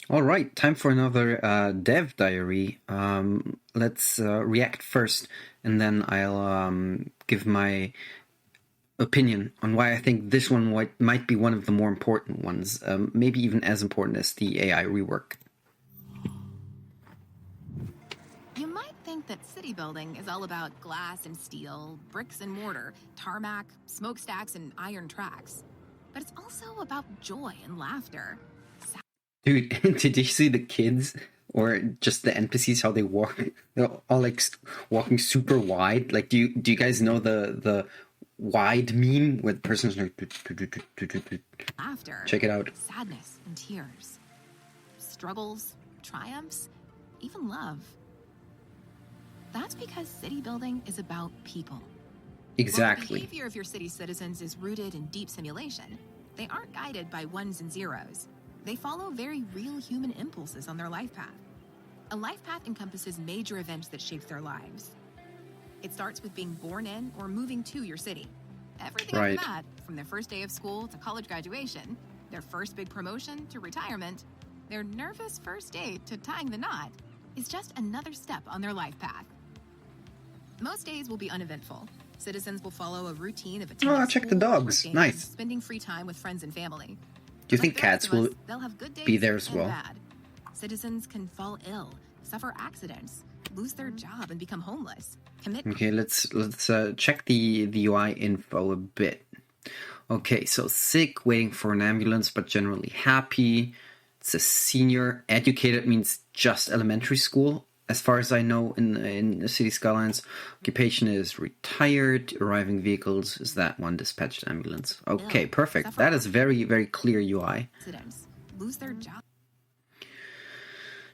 All right, time for another dev diary. Let's react first, and then I'll give my opinion on why I think this one might be one of the more important ones, maybe even as important as the AI rework. You might think that city building is all about glass and steel, bricks and mortar, tarmac, smokestacks, and iron tracks. But it's also about joy and laughter. Dude, did you see the kids or just the NPCs how they walk? They're all like walking super wide. Like, do you guys know the wide meme where the person's like Laughter, check it out. sadness and tears, struggles, triumphs, even love. That's because city building is about people. Exactly. While the behavior of your city's citizens is rooted in deep simulation, they aren't guided by ones and zeros. They follow very real human impulses on their life path. A life path encompasses major events that shape their lives. It starts with being born in or moving to your city. Everything Right. after that, from their first day of school to college graduation, their first big promotion to retirement, their nervous first date to tying the knot, is just another step on their life path. Most days will be uneventful. Citizens will follow a routine of attending Check the school, dogs. working, Nice. spending free time with friends and family. Do you Like think the rest cats of will us, they'll have good days be there as and well? bad. Citizens can fall ill, suffer accidents, lose their job and become homeless, commit. Okay, let's check the UI info a bit. Okay, so sick, waiting for an ambulance, but generally happy. It's a senior. Educated means just elementary school, as far as I know in the Cities Skylines. Occupation is retired. Arriving vehicles is that one dispatched ambulance. Okay, perfect. That is very, very clear UI. Accidents, lose their job.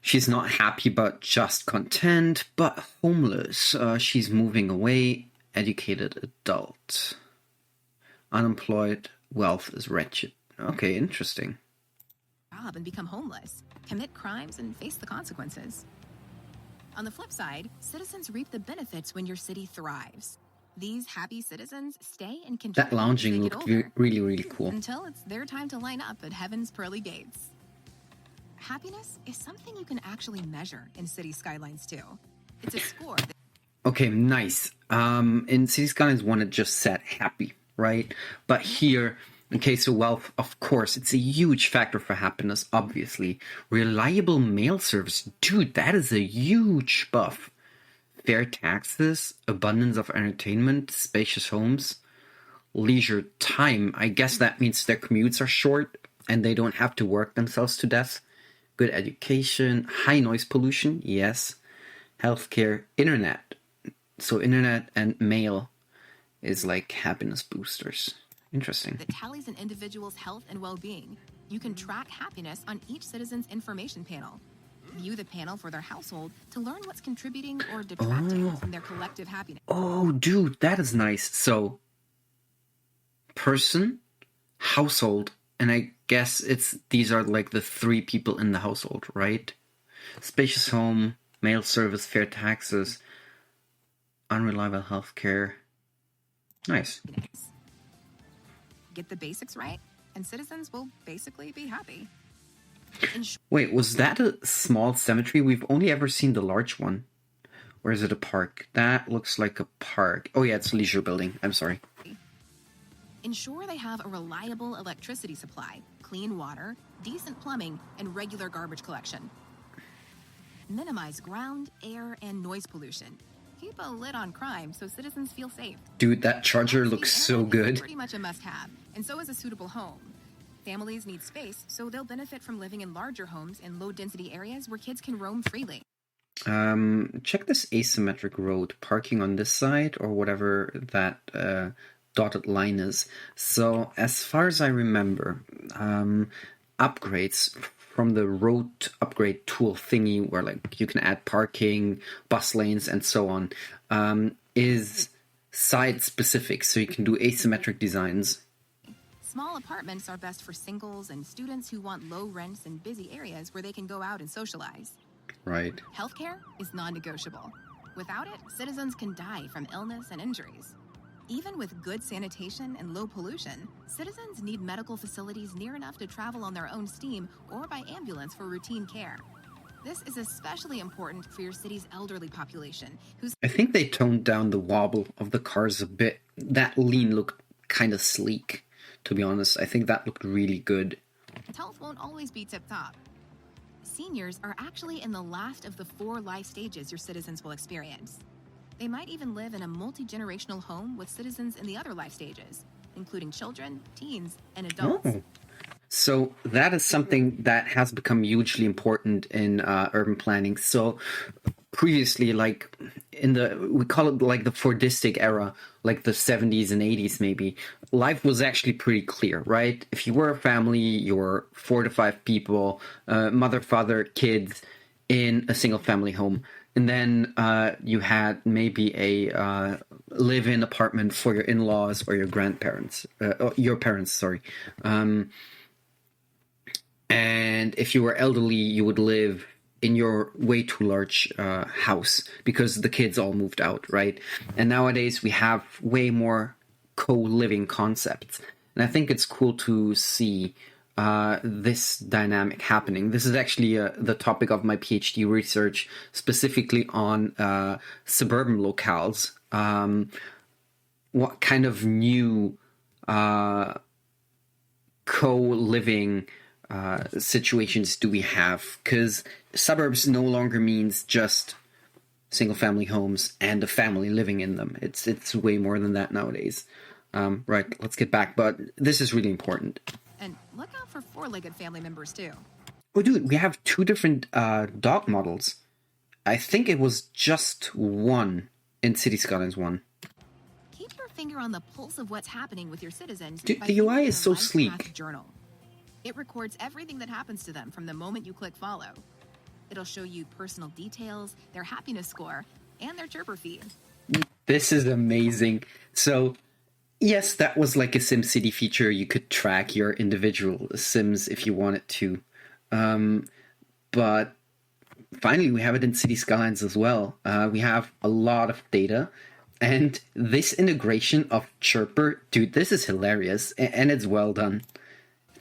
She's not happy but just content, but homeless. She's moving away. Educated adult. Unemployed. Wealth is wretched. Okay, interesting. Job and become homeless, commit crimes and face the consequences. On the flip side, citizens reap the benefits when your city thrives. These happy citizens stay and contribute That lounging as they looked get older, really, really cool. until it's their time to line up at heaven's pearly gates. Happiness is something you can actually measure in Cities Skylines too. It's a score. Okay, nice. In Cities Skylines 1, it just said happy, right? But here, in case of wealth, of course, it's a huge factor for happiness, obviously. Reliable mail service. Dude, that is a huge buff. Fair taxes, abundance of entertainment, spacious homes, leisure time. I guess that means their commutes are short and they don't have to work themselves to death. Good education, high noise pollution, yes. Healthcare, internet. So internet and mail is like happiness boosters. Interesting. That tallies an individual's health and well-being. You can track happiness on each citizen's information panel. View the panel for their household to learn what's contributing or detracting from their collective happiness. Oh, dude, that is nice. So, person, household, and I guess these are like the 3 people in the household, right? Spacious home, mail service, fair taxes, unreliable healthcare. Nice. Get the basics right, and citizens will basically be happy. Wait, was that a small cemetery? We've only ever seen the large one. Or is it a park? That looks like a park. Oh yeah, it's a leisure building. I'm sorry. Ensure they have a reliable electricity supply, clean water, decent plumbing, and regular garbage collection. Minimize ground, air, and noise pollution. Keep a lid on crime so citizens feel safe. Dude, that charger looks so good. Pretty much a must-have, and so is a suitable home. Families need space, so they'll benefit from living in larger homes in low-density areas where kids can roam freely. Check this asymmetric road. Parking on this side or whatever that dotted line is. So as far as I remember, upgrades from the road upgrade tool thingy where like you can add parking, bus lanes, and so on, is site specific. So you can do asymmetric designs. Small apartments are best for singles and students who want low rents in busy areas where they can go out and socialize. Right. Healthcare is non-negotiable. Without it, citizens can die from illness and injuries. Even with good sanitation and low pollution, citizens need medical facilities near enough to travel on their own steam or by ambulance for routine care. This is especially important for your city's elderly population, whose I think they toned down the wobble of the cars a bit. That lean looked kind of sleek, to be honest. I think that looked really good. health won't always be tip-top. Seniors are actually in the last of the 4 life stages your citizens will experience. They might even live in a multi-generational home with citizens in the other life stages, including children, teens, and adults. Oh. So that is something that has become hugely important in urban planning. So previously, like we call it like the Fordistic era, like the 70s and 80s maybe, life was actually pretty clear, right? If you were a family, you were 4 to 5 people, mother, father, kids in a single family home. And then you had maybe a live-in apartment for your in-laws or your grandparents, your parents, sorry. And if you were elderly, you would live in your way too large house because the kids all moved out, right? And nowadays we have way more co-living concepts. And I think it's cool to see this dynamic happening. This is actually the topic of my PhD research, specifically on suburban locales. What kind of new co-living situations do we have? Because suburbs no longer means just single-family homes and a family living in them. It's way more than that nowadays. Right, let's get back. But this is really important. And look out for 4-legged family members, too. Oh, dude, we have 2 different dog models. I think it was just one in Cities Skylines 1. Keep your finger on the pulse of what's happening with your citizens. Dude, by the UI keeping is a so life sleek. path journal. It records everything that happens to them from the moment you click follow. It'll show you personal details, their happiness score, and their chirper feed. This is amazing. So, yes, that was like a SimCity feature. You could track your individual Sims if you wanted to. But finally, we have it in City Skylines as well. We have a lot of data. And this integration of Chirper, dude, this is hilarious. And it's well done.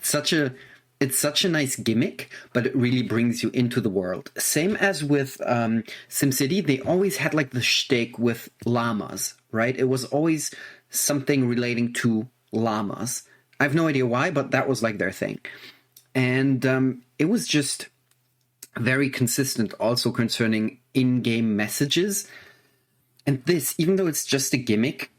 It's such a nice gimmick, but it really brings you into the world. Same as with SimCity, they always had like the shtick with llamas, right? It was always something relating to llamas. I have no idea why, but that was like their thing. And it was just very consistent also concerning in-game messages. And this, even though it's just a gimmick,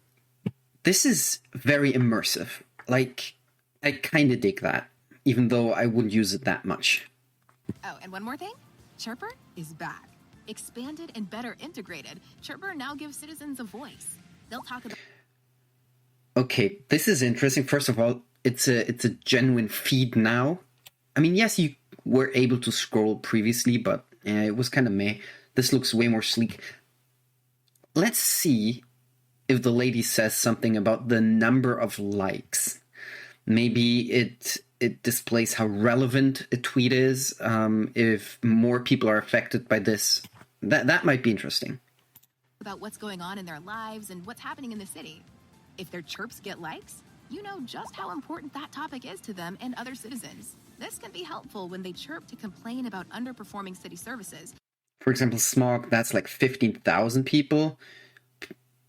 this is very immersive. Like, I kind of dig that, even though I wouldn't use it that much. Oh, and one more thing. Chirper is back. Expanded and better integrated, Chirper now gives citizens a voice. They'll talk about... Okay, this is interesting. First of all, it's a genuine feed now. I mean, yes, you were able to scroll previously, but it was kind of meh. This looks way more sleek. Let's see if the lady says something about the number of likes. Maybe it displays how relevant a tweet is. If more people are affected by this, that might be interesting. About what's going on in their lives and what's happening in the city. If their chirps get likes, you know just how important that topic is to them and other citizens. This can be helpful when they chirp to complain about underperforming city services. For example, smog, that's like 15,000 people.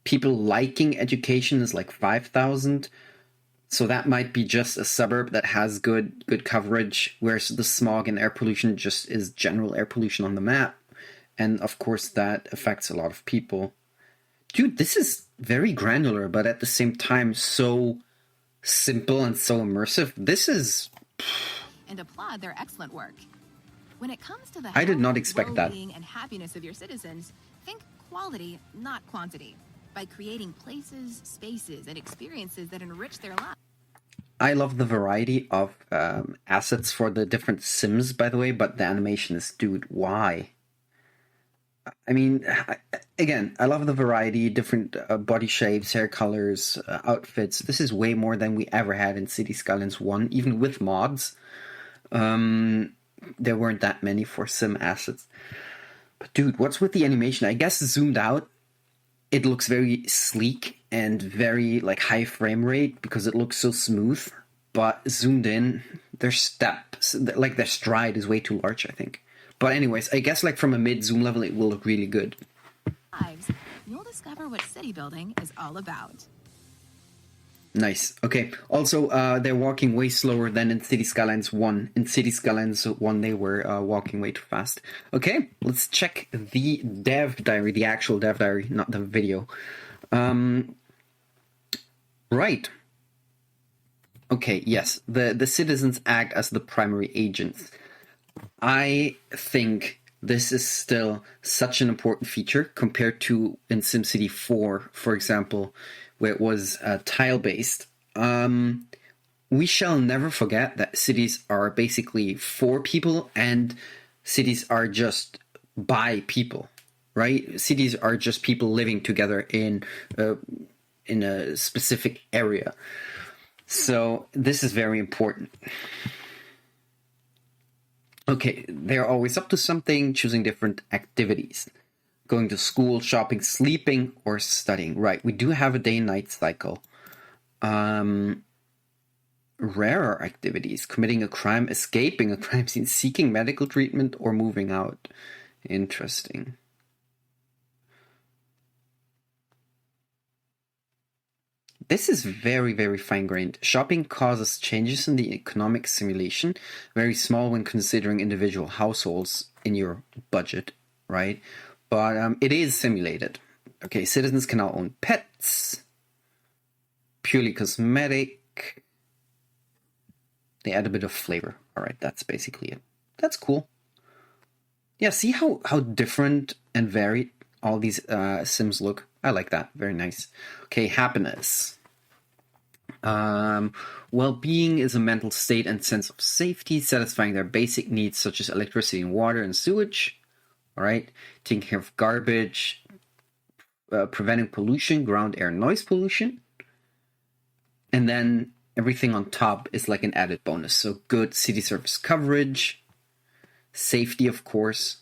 People liking education is like 5,000. So that might be just a suburb that has good coverage, whereas the smog and air pollution just is general air pollution on the map. And of course, that affects a lot of people. Dude, this is very granular, but at the same time, so simple and so immersive. This is... And applaud their excellent work. When it comes to the I did health, not expect that. well-being, and happiness of your citizens, think quality, not quantity. By creating places, spaces, and experiences that enrich their lives. I love the variety of assets for the different Sims, by the way, but the animation is, dude, why? I mean, again, I love the variety, different body shapes, hair colors, outfits. This is way more than we ever had in Cities Skylines 1, even with mods. There weren't that many for Sim assets. But dude, what's with the animation? I guess zoomed out, it looks very sleek and very like high frame rate because it looks so smooth. But zoomed in, their steps, like their stride is way too large, I think. But anyways, I guess like from a mid zoom level, it will look really good. You'll discover what city building is all about. Nice. Okay. Also, they're walking way slower than in Cities Skylines 1. In Cities Skylines 1, they were walking way too fast. Okay, let's check the dev diary, the actual dev diary, not the video. Right. Okay, yes. The citizens act as the primary agents. I think this is still such an important feature compared to in SimCity 4, for example, where it was tile-based. We shall never forget that cities are basically for people and cities are just by people, right? Cities are just people living together in a specific area. So this is very important. Okay, they're always up to something, choosing different activities. Going to school, shopping, sleeping, or studying. Right, we do have a day and night cycle. Rarer activities. Committing a crime, escaping a crime scene, seeking medical treatment, or moving out. Interesting. This is very, very fine-grained. Shopping causes changes in the economic simulation, very small when considering individual households in your budget, right? But it is simulated. Okay, citizens can now own pets. Purely cosmetic. They add a bit of flavor. All right, that's basically it. That's cool. Yeah, see how different and varied all these Sims look? I like that. Very nice. Okay, happiness. Well-being is a mental state and sense of safety, satisfying their basic needs such as electricity and water and sewage. All right, taking care of garbage, preventing pollution, ground air noise pollution. And then everything on top is like an added bonus. So good city service coverage, safety, of course.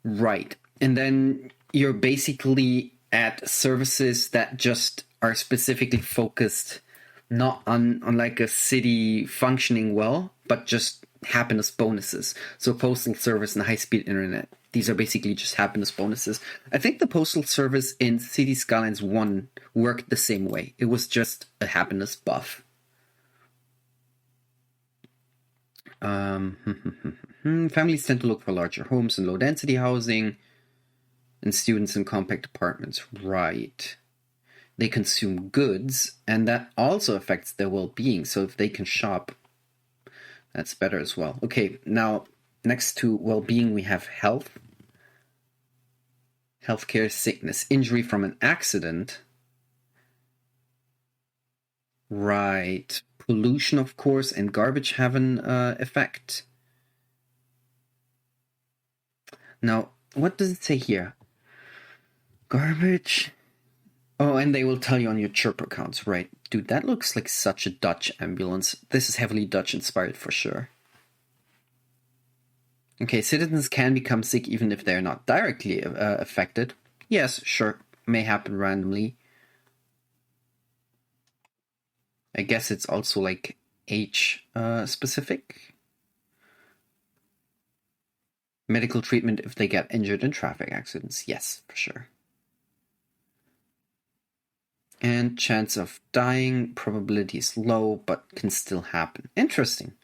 Right. And then you're basically at services that just are specifically focused not on like a city functioning well, but just happiness bonuses. So postal service and high-speed internet. These are basically just happiness bonuses. I think the postal service in Cities Skylines 1 worked the same way. It was just a happiness buff. Families tend to look for larger homes and low-density housing, and students in compact apartments. Right. They consume goods, and that also affects their well-being. So if they can shop, that's better as well. Okay, now next to well-being, we have health. Healthcare, sickness, injury from an accident. Right. Pollution, of course, and garbage have an effect. Now, what does it say here? Garbage. Oh, and they will tell you on your CHIRP accounts, right? Dude, that looks like such a Dutch ambulance. This is heavily Dutch inspired for sure. Okay, citizens can become sick even if they're not directly affected. Yes, sure, may happen randomly. I guess it's also like age specific. Medical treatment if they get injured in traffic accidents. Yes, for sure. And chance of dying, probability is low, but can still happen. Interesting.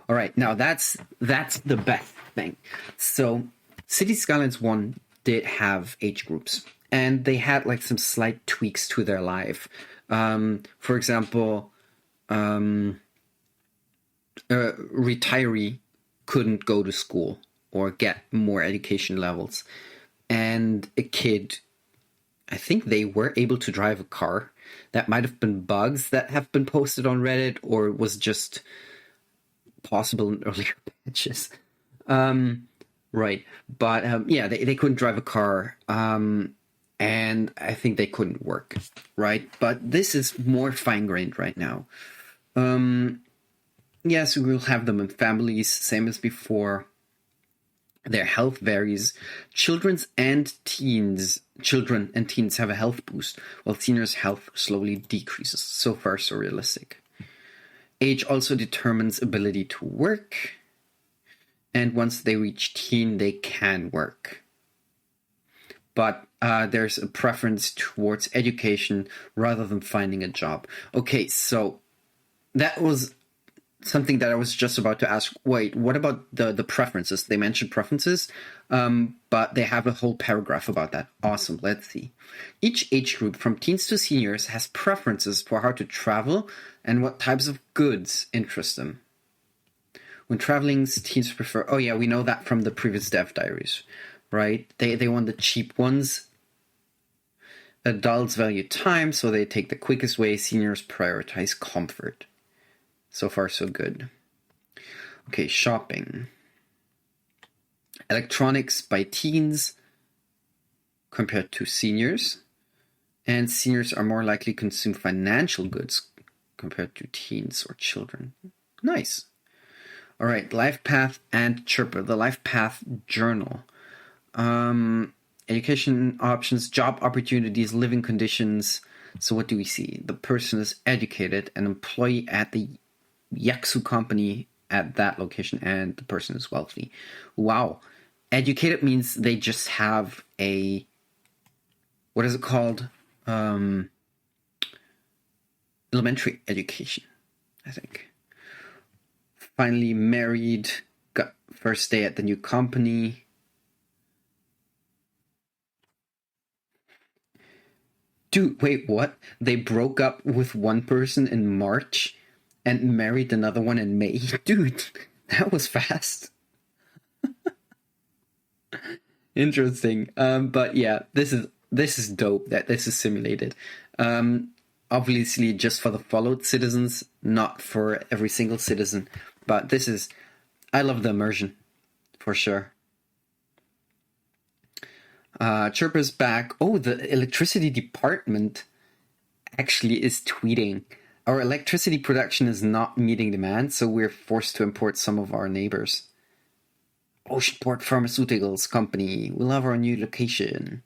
All right, now that's the best thing. So Cities Skylines 1 did have age groups, and they had like some slight tweaks to their life. For example, a retiree couldn't go to school or get more education levels, and a kid, I think they were able to drive a car. That might have been bugs that have been posted on Reddit, or was just possible in earlier patches. Right. But yeah, they couldn't drive a car. And I think they couldn't work. Right. But this is more fine-grained right now. Yes, we will have them in families, same as before. Their health varies. Children and teens have a health boost, while seniors' health slowly decreases. So far, so realistic. Age also determines ability to work. And once they reach teen, they can work. But there's a preference towards education rather than finding a job. Okay, so that was something that I was just about to ask. Wait, what about the preferences? They mentioned preferences, but they have a whole paragraph about that. Awesome, let's see. Each age group, from teens to seniors, has preferences for how to travel and what types of goods interest them. When traveling, teens prefer... Oh yeah, we know that from the previous Dev Diaries, right? They want the cheap ones. Adults value time, so they take the quickest way. Seniors prioritize comfort. So far, so good. Okay, shopping. Electronics by teens compared to seniors. And seniors are more likely to consume financial goods compared to teens or children. Nice. All right, LifePath and CHIRPS, the LifePath Journal. Education options, job opportunities, living conditions. So what do we see? The person is educated, an employee at the Yaksu company at that location, and the person is wealthy. Wow. Educated means they just have a, what is it called? Elementary education, I think. Finally married, got first day at the new company. Dude, wait, what? They broke up with one person in March and married another one in May? Dude, that was fast. Interesting. But yeah, this is dope that this is simulated. Obviously just for the followed citizens, not for every single citizen. But I love the immersion, for sure. Chirp is back. Oh, the electricity department actually is tweeting. Our electricity production is not meeting demand, so we're forced to import some of our neighbors. Oceanport Pharmaceuticals Company, we love our new location.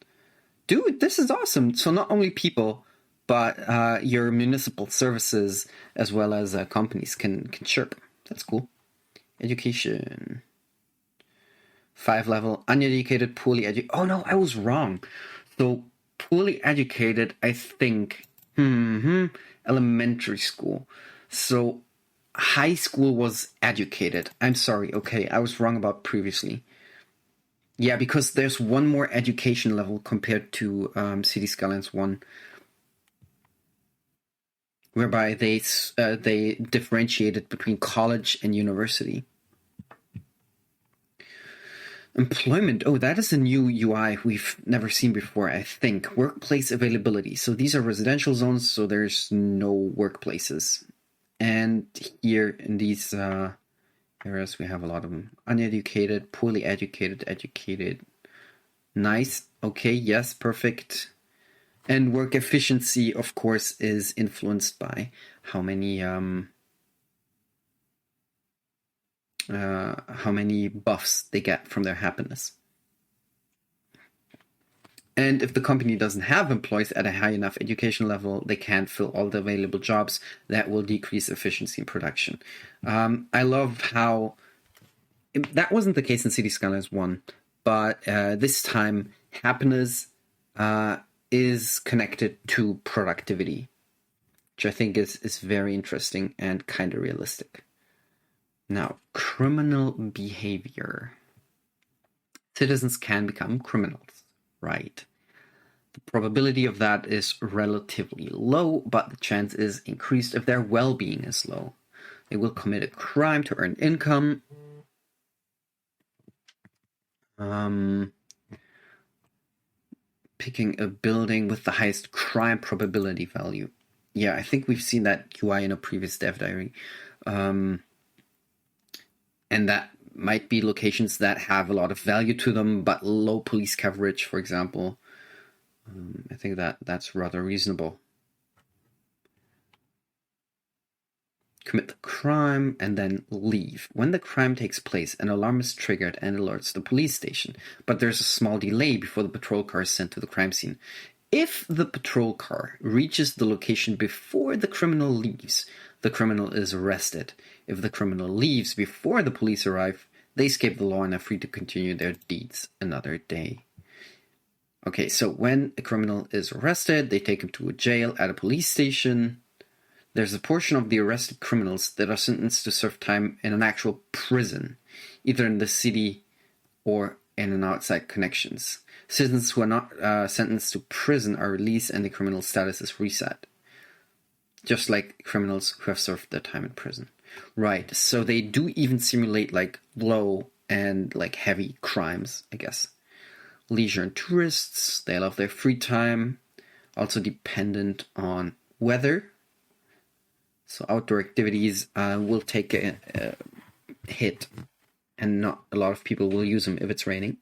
Dude, this is awesome. So not only people, but your municipal services as well as companies can chirp. That's cool. Education. 5-level, uneducated, poorly educated. Oh no, I was wrong. So poorly educated, I think, elementary school. So high school was educated. I'm sorry, okay, I was wrong about previously. Yeah, because there's one more education level compared to Cities Skylines 1. Whereby they differentiated between college and university. Employment. Oh, that is a new UI we've never seen before, I think. Workplace availability. So these are residential zones, so there's no workplaces. And here in these areas, we have a lot of them. Uneducated, poorly educated, educated. Nice. Okay, yes, perfect. And work efficiency, of course, is influenced by how many buffs they get from their happiness. And if the company doesn't have employees at a high enough education level, they can't fill all the available jobs. That will decrease efficiency in production. I love how that wasn't the case in Cities Skylines 1, but this time happiness is connected to productivity, which I think is very interesting and kind of realistic. Now, criminal behavior. Citizens can become criminals, right? The probability of that is relatively low, but the chance is increased if their well-being is low. They will commit a crime to earn income. Picking a building with the highest crime probability value. Yeah, I think we've seen that UI in a previous dev diary. And that might be locations that have a lot of value to them, but low police coverage, for example. I think that's rather reasonable. commit the crime, and then leave. When the crime takes place, an alarm is triggered and alerts the police station, but there's a small delay before the patrol car is sent to the crime scene. If the patrol car reaches the location before the criminal leaves, the criminal is arrested. If the criminal leaves before the police arrive, they escape the law and are free to continue their deeds another day. Okay, so when a criminal is arrested, they take him to a jail at a police station. There's a portion of the arrested criminals that are sentenced to serve time in an actual prison, either in the city or in an outside connections. Citizens who are not sentenced to prison are released and the criminal status is reset. Just like criminals who have served their time in prison. Right, so they do even simulate like low and like heavy crimes, I guess. Leisure and tourists, they love their free time, also dependent on weather. So outdoor activities will take a hit, and not a lot of people will use them if it's raining.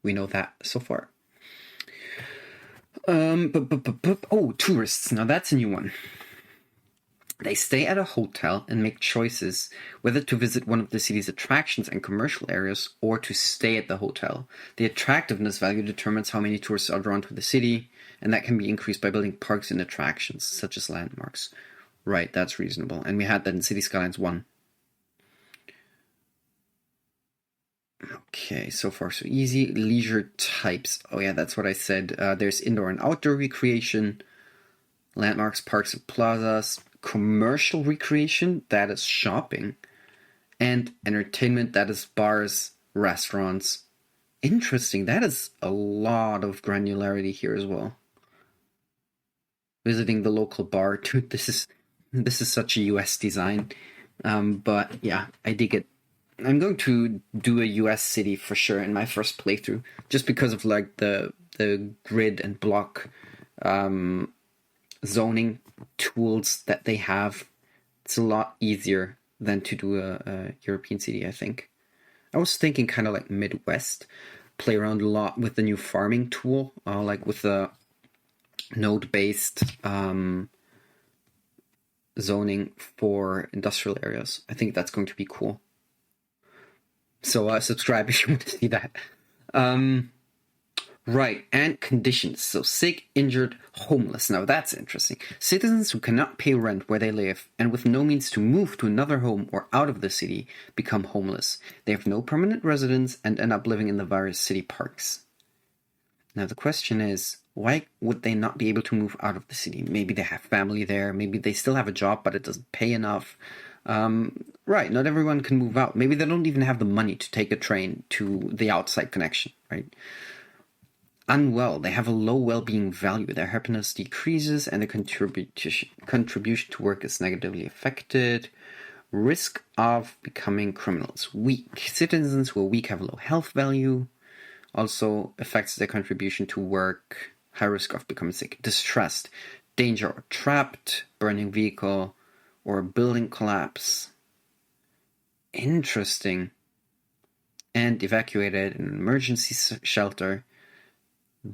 We know that so far. Oh, tourists. Now that's a new one. They stay at a hotel and make choices whether to visit one of the city's attractions and commercial areas or to stay at the hotel. The attractiveness value determines how many tourists are drawn to the city, and that can be increased by building parks and attractions, such as landmarks. Right, that's reasonable. And we had that in Cities Skylines 1. Okay, so far so easy. Leisure types. Oh yeah, that's what I said. There's indoor and outdoor recreation, landmarks, parks and plazas, commercial recreation, that is shopping, and entertainment, that is bars, restaurants. Interesting, that is a lot of granularity here as well. Visiting the local bar, dude, this is such a US design. But yeah, I dig it. I'm going to do a US city for sure in my first playthrough, just because of like the grid and block zoning tools that they have. It's a lot easier than to do a European city, I think. I was thinking kind of like Midwest, play around a lot with the new farming tool, like with the node-based zoning for industrial areas. I think that's going to be cool. So subscribe if you want to see that. Right, and conditions. So sick, injured, homeless. Now that's interesting. Citizens who cannot pay rent where they live and with no means to move to another home or out of the city become homeless. They have no permanent residence and end up living in the various city parks. Now the question is, why would they not be able to move out of the city? Maybe they have family there. Maybe they still have a job, but it doesn't pay enough. Right, not everyone can move out. Maybe they don't even have the money to take a train to the outside connection, right? Unwell, they have a low well-being value. Their happiness decreases and their contribution to work is negatively affected. Risk of becoming criminals. Weak. Citizens who are weak have a low health value. Also affects their contribution to work. High risk of becoming sick. Distressed. Danger or trapped. Burning vehicle or building collapse. Interesting. And evacuated in an emergency shelter.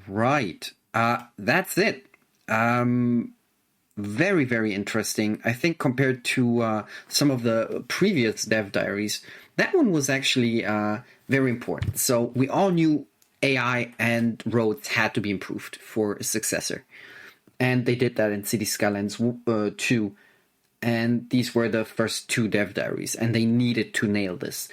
Right. That's it. Very, very interesting. I think compared to some of the previous dev diaries, that one was actually very important. So we all knew AI and roads had to be improved for a successor. And they did that in Cities Skylines 2. And these were the first two dev diaries. And they needed to nail this.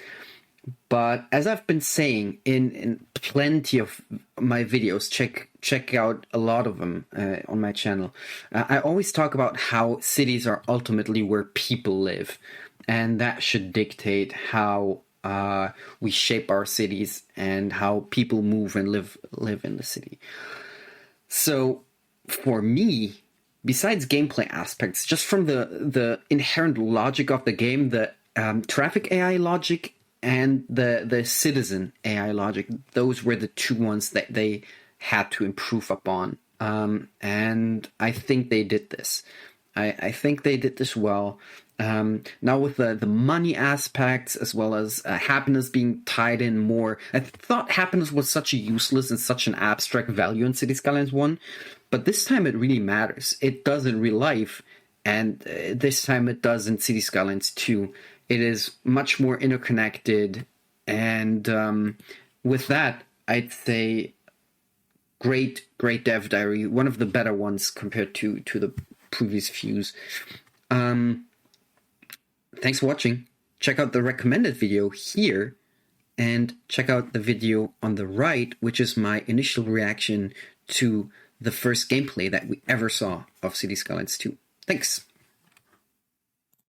But as I've been saying in plenty of my videos, check out a lot of them on my channel. I always talk about how cities are ultimately where people live, and that should dictate how we shape our cities and how people move and live in the city. So for me, besides gameplay aspects, just from the inherent logic of the game, the traffic AI logic and the citizen AI logic, those were the two ones that they had to improve upon. And I think they did this. I think they did this well. Now with the money aspects as well as happiness being tied in more. I thought happiness was such a useless and such an abstract value in Cities Skylines 1. But this time it really matters. It does in real life. And this time it does in Cities Skylines 2. It is much more interconnected, and with that, I'd say great dev diary, one of the better ones compared to the previous fews. Thanks for watching. Check out the recommended video here, and check out the video on the right, which is my initial reaction to the first gameplay that we ever saw of Cities Skylines 2. Thanks.